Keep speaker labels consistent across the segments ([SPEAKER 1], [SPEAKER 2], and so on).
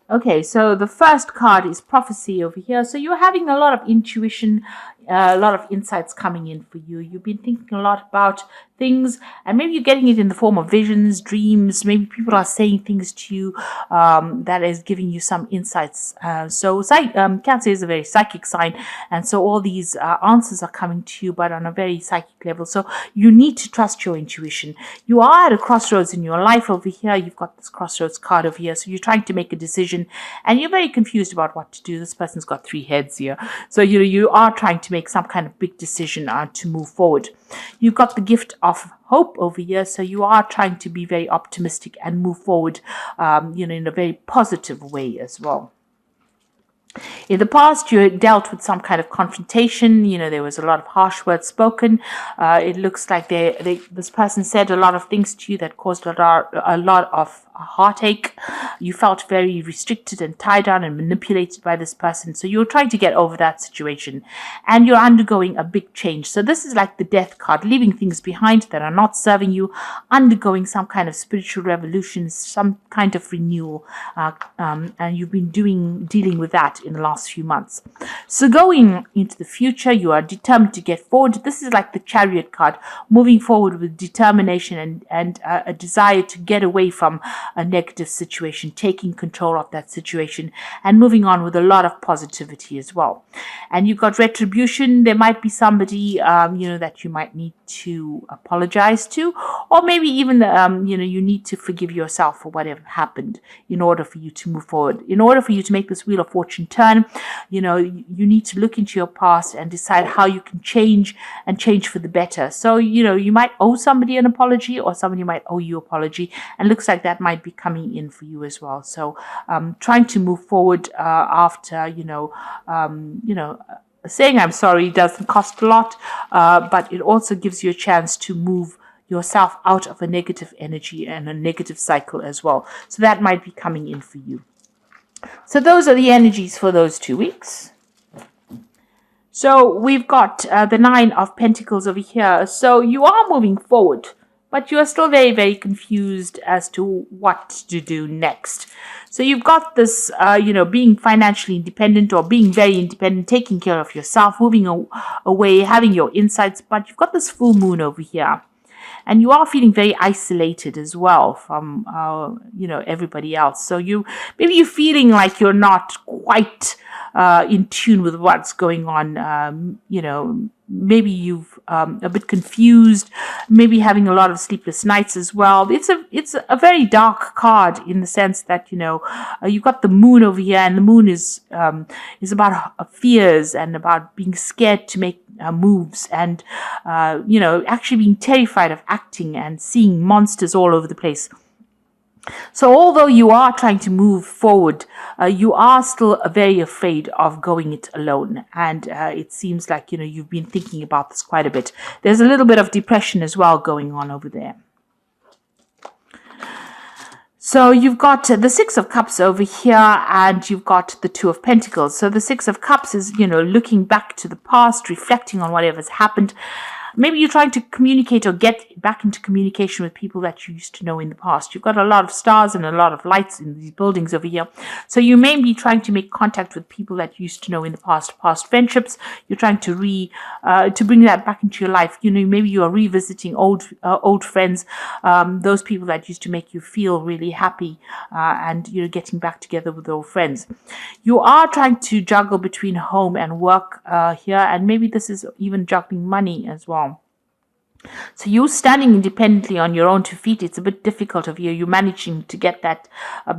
[SPEAKER 1] Okay, so the first card is prophecy over here. So you're having a lot of intuition, a lot of insights coming in for you. You've been thinking a lot about things, and maybe you're getting it in the form of visions, dreams. Maybe people are saying things to you that is giving you some insights. Cancer is a very psychic sign, and so all these answers are coming to you, but on a very psychic level. So you need to trust your intuition. You are at a crossroads in your life over here. You've got this crossroads card over here, so you're trying to make a decision and you're very confused about what to do. This person's got three heads here. So you are trying to make some kind of big decision to move forward. You've got the gift of hope over here. So you are trying to be very optimistic and move forward, in a very positive way as well. In the past, you had dealt with some kind of confrontation. There was a lot of harsh words spoken. It looks like this person said a lot of things to you that caused a lot of heartache. You felt very restricted and tied down and manipulated by this person. So you're trying to get over that situation and you're undergoing a big change. So this is like the death card, leaving things behind that are not serving you, undergoing some kind of spiritual revolution, some kind of renewal. And you've been dealing with that in the last few months. So going into the future, you are determined to get forward. This is like the Chariot card, moving forward with determination and a desire to get away from a negative situation, taking control of that situation and moving on with a lot of positivity as well. And you've got retribution. There might be somebody, that you might need to apologize to, or maybe even, you need to forgive yourself for whatever happened in order for you to move forward. In order for you to make this wheel of fortune turn, you need to look into your past and decide how you can change for the better. So, you might owe somebody an apology or somebody might owe you an apology, and looks like that might be coming in for you as well. So, trying to move forward after, saying I'm sorry doesn't cost a lot, but it also gives you a chance to move yourself out of a negative energy and a negative cycle as well. So that might be coming in for you. So those are the energies for those 2 weeks. So we've got the Nine of Pentacles over here. So you are moving forward, but you are still very, very confused as to what to do next. So you've got this, being financially independent or being very independent, taking care of yourself, moving away, having your insights, but you've got this full moon over here. And you are feeling very isolated as well from, everybody else. So maybe you're feeling like you're not quite in tune with what's going on. Maybe you've a bit confused, maybe having a lot of sleepless nights as well. It's a very dark card in the sense that you've got the moon over here, and the moon is about fears and about being scared to make moves, and actually being terrified of acting and seeing monsters all over the place. So although you are trying to move forward, you are still very afraid of going it alone. And it seems like, you've been thinking about this quite a bit. There's a little bit of depression as well going on over there. So you've got the Six of Cups over here, and you've got the Two of Pentacles. So the Six of Cups is, looking back to the past, reflecting on whatever's happened. Maybe you're trying to communicate or get back into communication with people that you used to know in the past. You've got a lot of stars and a lot of lights in these buildings over here. So you may be trying to make contact with people that you used to know in the past friendships. You're trying to to bring that back into your life. Maybe you are revisiting old friends, those people that used to make you feel really happy, and getting back together with old friends. You are trying to juggle between home and work here, and maybe this is even juggling money as well. So you standing independently on your own 2 feet, it's a bit difficult of you. You're managing to get that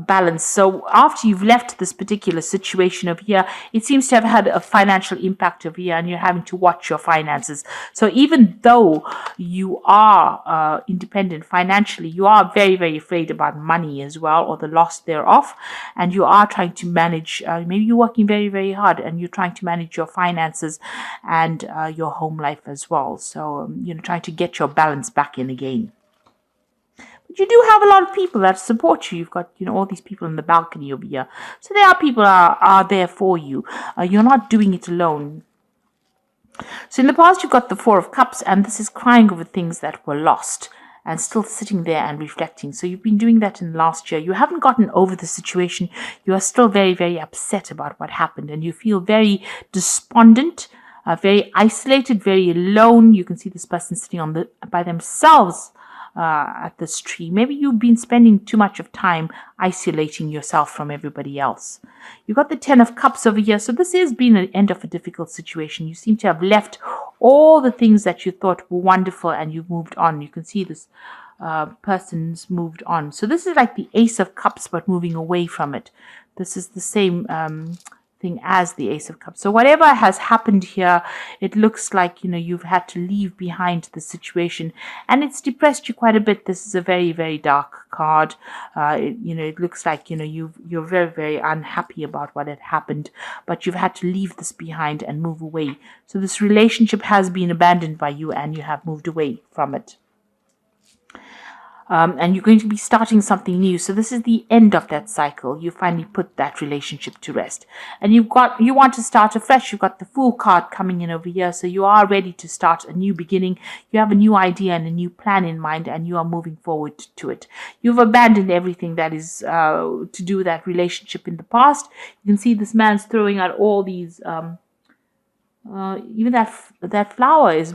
[SPEAKER 1] balance. So after you've left this particular situation over here, it seems to have had a financial impact over here, and you're having to watch your finances. So even though you are independent financially, you are very, very afraid about money as well, or the loss thereof. And you are trying to manage, maybe you're working very, very hard and you're trying to manage your finances and your home life as well. So, trying to get your balance back in again. But you do have a lot of people that support you. You've got, all these people in the balcony over here. So there are people are there for you. You're not doing it alone. So in the past, you've got the Four of Cups, and this is crying over things that were lost. and still sitting there and reflecting. So you've been doing that in the last year. You haven't gotten over the situation. You are still very, very upset about what happened, and you feel very despondent, very isolated, very alone. You can see this person sitting by themselves at this tree. Maybe you've been spending too much of time isolating yourself from everybody else. You've got the 10 of Cups over here. So this has been an end of a difficult situation. You seem to have left all the things that you thought were wonderful and you've moved on. You can see this person's moved on. So this is like the Ace of Cups, but moving away from it. This is the same thing as the Ace of Cups. So whatever has happened here, it looks like, you've had to leave behind the situation, and it's depressed you quite a bit. This is a very, very dark card. It looks like, you're very, very unhappy about what had happened, but you've had to leave this behind and move away. So this relationship has been abandoned by you and you have moved away from it. And you're going to be starting something new. So this is the end of that cycle. You finally put that relationship to rest. And you want to start afresh. You've got the Fool card coming in over here. So you are ready to start a new beginning. You have a new idea and a new plan in mind, and you are moving forward to it. You've abandoned everything that is to do with that relationship in the past. You can see this man's throwing out all these even that flower is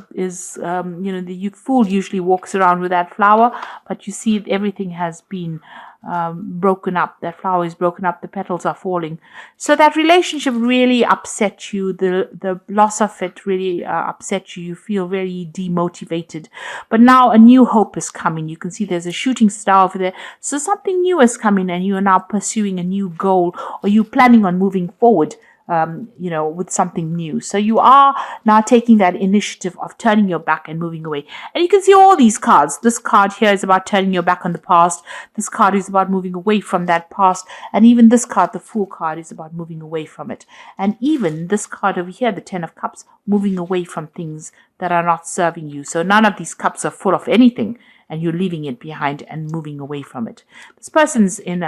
[SPEAKER 1] the Fool usually walks around with that flower, but you see everything has been broken up. That flower is broken up, the petals are falling. So that relationship really upset you. The loss of it really upset you. You feel very demotivated. But now a new hope is coming. You can see there's a shooting star over there. So something new is coming, and you are now pursuing a new goal, or you planning on moving forward with something new. So you are now taking that initiative of turning your back and moving away. And you can see all these cards. This card here is about turning your back on the past. This card is about moving away from that past. And even this card, the Fool card, is about moving away from it. And even this card over here, the 10 of Cups, moving away from things that are not serving you. So none of these cups are full of anything, and you're leaving it behind and moving away from it. This person's in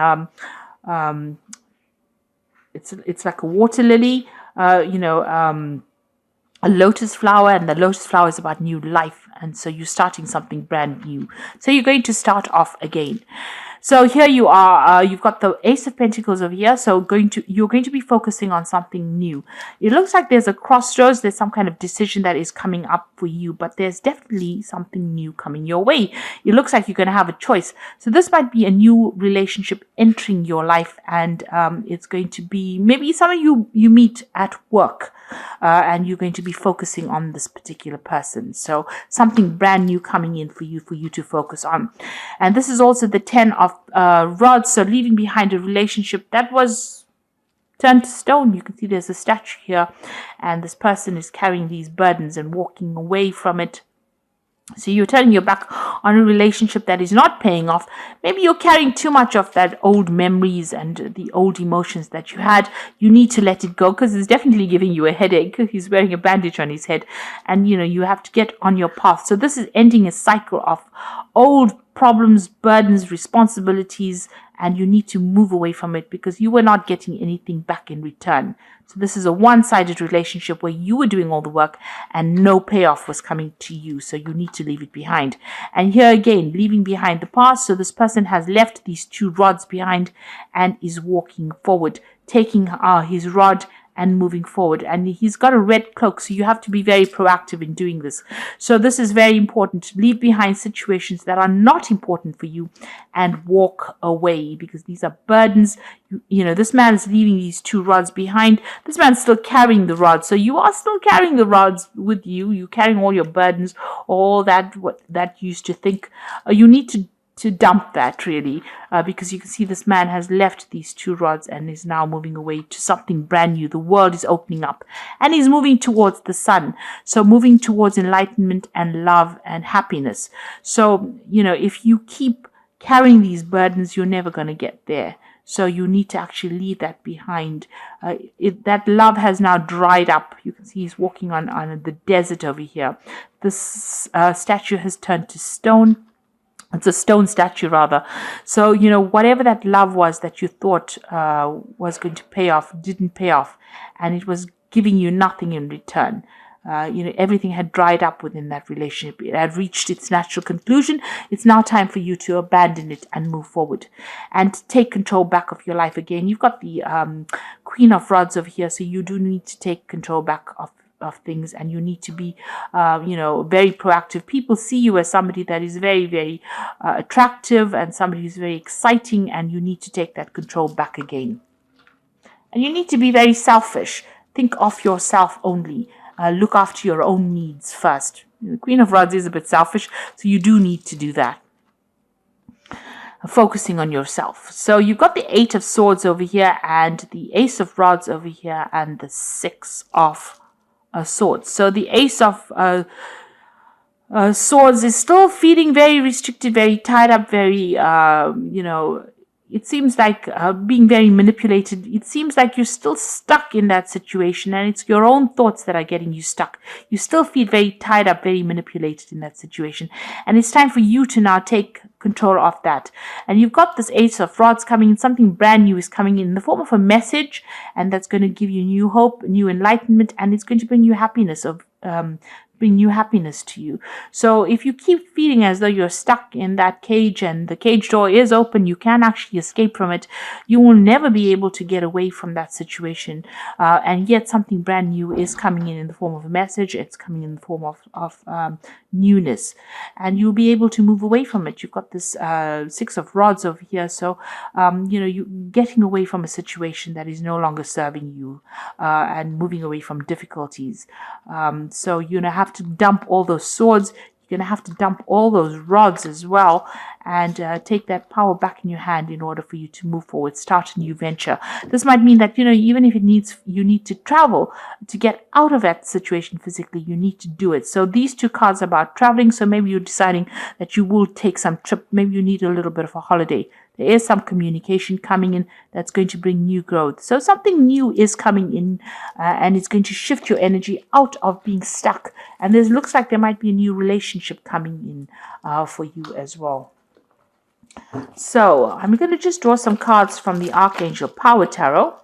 [SPEAKER 1] it's like a water lily, a lotus flower, and the lotus flower is about new life, and so you're starting something brand new. So you're going to start off again. So here you are, you've got the Ace of Pentacles over here. So you're going to be focusing on something new. It looks like there's a crossroads. There's some kind of decision that is coming up for you, but there's definitely something new coming your way. It looks like you're going to have a choice. So this might be a new relationship entering your life, and it's going to be maybe someone you meet at work. And you're going to be focusing on this particular person. So something brand new coming in for you to focus on. And this is also the 10 of rods. So leaving behind a relationship that was turned to stone. You can see there's a statue here, and this person is carrying these burdens and walking away from it. So you're turning your back on a relationship that is not paying off. Maybe you're carrying too much of that old memories and the old emotions that you had. You need to let it go, because it's definitely giving you a headache. He's wearing a bandage on his head, and you have to get on your path. So this is ending a cycle of old problems, burdens, responsibilities, and you need to move away from it because you were not getting anything back in return. So this is a one-sided relationship where you were doing all the work and no payoff was coming to you. So you need to leave it behind. And here again, leaving behind the past. So this person has left these two rods behind and is walking forward, taking his rod and moving forward. And he's got a red cloak, so you have to be very proactive in doing this. So this is very important. Leave behind situations that are not important for you and walk away, because these are burdens. This man is leaving these two rods behind. This man's still carrying the rods. So you are still carrying the rods with you. You're carrying all your burdens, all that you used to think. You need to dump that, really, because you can see this man has left these two rods and is now moving away to something brand new. The world is opening up and he's moving towards the sun. So moving towards enlightenment and love and happiness. So, if you keep carrying these burdens, you're never going to get there. So you need to actually leave that behind. That love has now dried up. You can see he's walking on the desert over here. This statue has turned to stone. It's a stone statue, rather. So, whatever that love was that you thought was going to pay off, didn't pay off. And it was giving you nothing in return. everything had dried up within that relationship. It had reached its natural conclusion. It's now time for you to abandon it and move forward and take control back of your life again. You've got the Queen of Rods over here, so you do need to take control back of things, and you need to be very proactive. People see you as somebody that is very, very attractive and somebody who's very exciting, and you need to take that control back again. And you need to be very selfish. Think of yourself only. Look after your own needs first. The Queen of Rods is a bit selfish, so you do need to do that. Focusing on yourself. So you've got the 8 of Swords over here, and the Ace of Rods over here, and the 6 of Swords. So the Ace of Swords is still feeling very restricted, very tied up, very, it seems like being very manipulated. It seems like you're still stuck in that situation, and it's your own thoughts that are getting you stuck. You still feel very tied up, very manipulated in that situation. And it's time for you to now take control of that. And you've got this Ace of Rods coming in. Something brand new is coming in the form of a message, and that's going to give you new hope, new enlightenment, and it's going to bring you happiness to you. So if you keep feeling as though you're stuck in that cage and the cage door is open, you can actually escape from it. You will never be able to get away from that situation. And yet something brand new is coming in the form of a message. It's coming in the form of newness, and you'll be able to move away from it. You've got this 6 of Rods over here. So, you're getting away from a situation that is no longer serving you, and moving away from difficulties. So you have to dump all those swords. You're going to have to dump all those rods as well, and take that power back in your hand in order for you to move forward, start a new venture. This might mean that, even if you need to travel to get out of that situation physically, you need to do it. So these 2 cards are about traveling. So maybe you're deciding that you will take some trip. Maybe you need a little bit of a holiday. There is some communication coming in that's going to bring new growth. So something new is coming in, and it's going to shift your energy out of being stuck. And it looks like there might be a new relationship coming in for you as well. So I'm going to just draw some cards from the Archangel Power Tarot.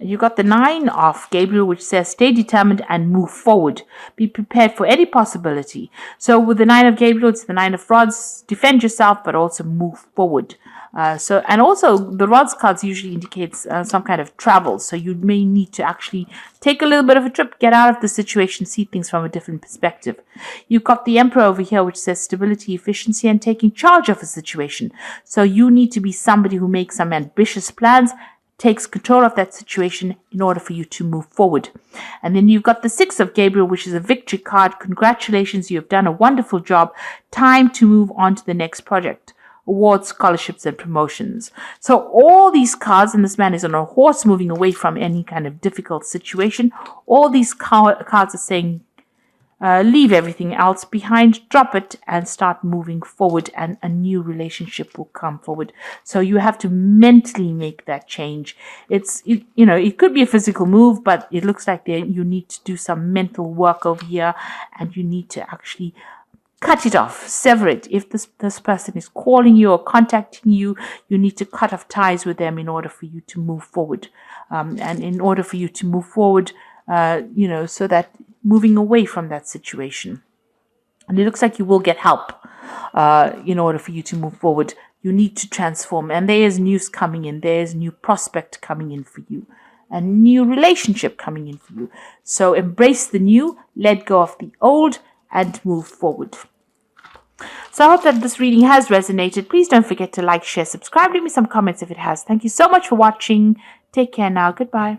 [SPEAKER 1] You got the 9 of Gabriel, which says, stay determined and move forward. Be prepared for any possibility. So with the 9 of Gabriel, it's the 9 of Rods. Defend yourself, but also move forward. And also the Rods cards usually indicates some kind of travel. So you may need to actually take a little bit of a trip, get out of the situation, see things from a different perspective. You've got the Emperor over here, which says stability, efficiency, and taking charge of a situation. So you need to be somebody who makes some ambitious plans, takes control of that situation in order for you to move forward. And then you've got the 6 of Gabriel, which is a victory card. Congratulations, you have done a wonderful job. Time to move on to the next project. Awards, scholarships, and promotions. So all these cards, and this man is on a horse moving away from any kind of difficult situation. All these cards are saying, leave everything else behind, drop it, and start moving forward, and a new relationship will come forward. So you have to mentally make that change. It could be a physical move, but it looks like you need to do some mental work over here, and you need to actually cut it off, sever it. If this person is calling you or contacting you, you need to cut off ties with them in order for you to move forward. And in order for you to move forward, so that moving away from that situation. And it looks like you will get help in order for you to move forward. You need to transform. And there is news coming in. There is new prospect coming in for you. A new relationship coming in for you. So embrace the new, let go of the old, and move forward. So I hope that this reading has resonated. Please don't forget to like, share, subscribe. Leave me some comments if it has. Thank you so much for watching. Take care now. Goodbye.